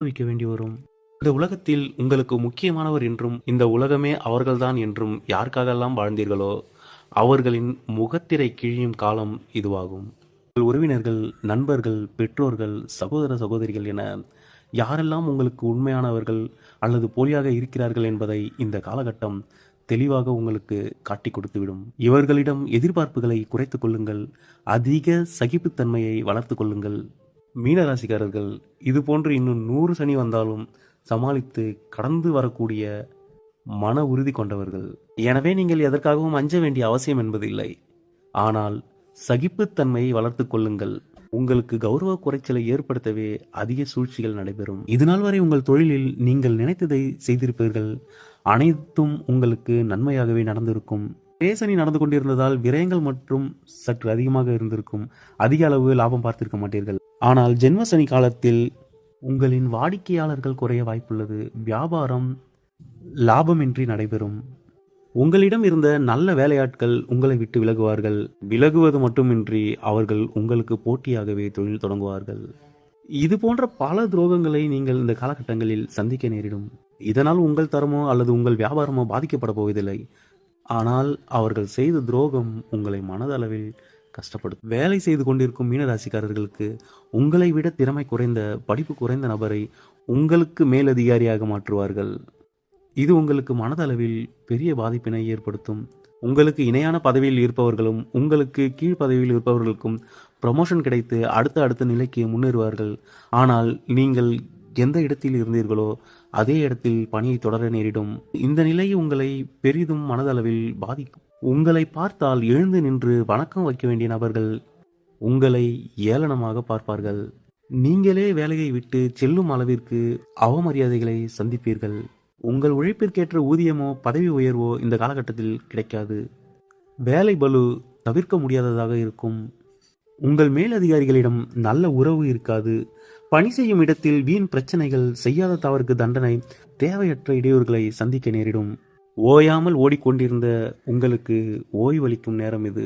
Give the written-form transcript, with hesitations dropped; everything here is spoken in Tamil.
அனுபவிக்க வேண்டி வரும். இந்த உலகத்தில் உங்களுக்கு முக்கியமானவர் என்றும் இந்த உலகமே அவர்கள்தான் என்றும் யாருக்காகலாம் வாழ்ந்தீர்களோ அவர்களின் முகத்திரை கிழியும் காலம் இதுவாகும். உங்கள் உறவினர்கள், நண்பர்கள், பெற்றோர்கள், சகோதர சகோதரிகள் என யாரெல்லாம் உங்களுக்கு உண்மையானவர்கள் அல்லது போலியாக இருக்கிறார்கள் என்பதை இந்த காலகட்டம் தெளிவாக உங்களுக்கு காட்டிக் கொடுத்துவிடும். இவர்களிடம் எதிர்பார்ப்புகளை குறைத்துக் கொள்ளுங்கள். அதிக சகிப்புத்தன்மையை வளர்த்துக் கொள்ளுங்கள். மீனராசிக்காரர்கள், இது போன்று இன்னும் 100 சனி வந்தாலும் சமாளித்து கடந்து வரக்கூடிய மன உறுதி கொண்டவர்கள். எனவே நீங்கள் எதற்காகவும் அஞ்ச வேண்டிய அவசியம் என்பதில்லை. ஆனால் சகிப்புத்தன்மையை வளர்த்துக் கொள்ளுங்கள். உங்களுக்கு கௌரவ குறைச்சலை ஏற்படுத்தவே அதிக சூழ்ச்சிகள் நடைபெறும். இதுநாள் வரை உங்கள் தொழிலில் நீங்கள் நினைத்ததை செய்திருப்பீர்கள். அனைத்தும் உங்களுக்கு நன்மையாகவே நடந்திருக்கும். பேசணி நடந்து கொண்டிருந்ததால் விரயங்கள் மற்றும் சற்று அதிகமாக இருந்திருக்கும். அதிக அளவு லாபம் பார்த்திருக்க மாட்டீர்கள். ஆனால் ஜென்ம சனி காலத்தில் உங்களின் வாடிக்கையாளர்கள் குறைய வாய்ப்புள்ளது. வியாபாரம் லாபமின்றி நடைபெறும். உங்களிடம் இருந்த நல்ல வேலையாட்கள் உங்களை விட்டு விலகுவார்கள். விலகுவது மட்டுமின்றி அவர்கள் உங்களுக்கு போட்டியாகவே தொழில் தொடங்குவார்கள். இது போன்ற பல துரோகங்களை நீங்கள் இந்த காலகட்டங்களில் சந்திக்க நேரிடும். இதனால் உங்கள் தரமோ அல்லது உங்கள் வியாபாரமோ பாதிக்கப்பட போவதில்லை. ஆனால் அவர்கள் செய்த துரோகம் உங்களை மனதளவில் கஷ்டப்படுத்தும். வேலை செய்து கொண்டிருக்கும் மீனராசிக்காரர்களுக்கு உங்களை விட திறமை குறைந்த, படிப்பு குறைந்த நபரை உங்களுக்கு மேலதிகாரியாக மாற்றுவார்கள். இது உங்களுக்கு மனதளவில் பெரிய பாதிப்பினை ஏற்படுத்தும். உங்களுக்கு இணையான பதவியில் இருப்பவர்களும் உங்களுக்கு கீழ் பதவியில் இருப்பவர்களுக்கும் ப்ரமோஷன் கிடைத்து அடுத்த நிலைக்கு முன்னேறுவார்கள். ஆனால் நீங்கள் எந்த இடத்தில் இருந்தீர்களோ அதே இடத்தில் பணியை தொடர நேரிடும். இந்த நிலை உங்களை பெரிதும் மனதளவில் பாதிக்கும். உங்களை பார்த்தால் எழுந்து நின்று வணக்கம் வைக்க வேண்டிய நபர்கள் உங்களை ஏளனமாக பார்ப்பார்கள். நீங்களே வேலையை விட்டு செல்லும் அளவிற்கு அவமரியாதைகளை சந்திப்பீர்கள். உங்கள் உழைப்பிற்கேற்ற ஊதியமோ பதவி உயர்வோ இந்த காலகட்டத்தில் கிடைக்காது. வேலை பளு தவிர்க்க முடியாததாக இருக்கும். உங்கள் மேலதிகாரிகளிடம் நல்ல உறவு இருக்காது. பணி செய்யும் இடத்தில் வீண் பிரச்சனைகள், செய்யாத தவறுக்கு தண்டனை, தேவையற்ற இடையூறுகளை சந்திக்க நேரிடும். ஓயாமல் ஓடிக்கொண்டிருந்த உங்களுக்கு ஓய்வளிக்கும் நேரம் இது.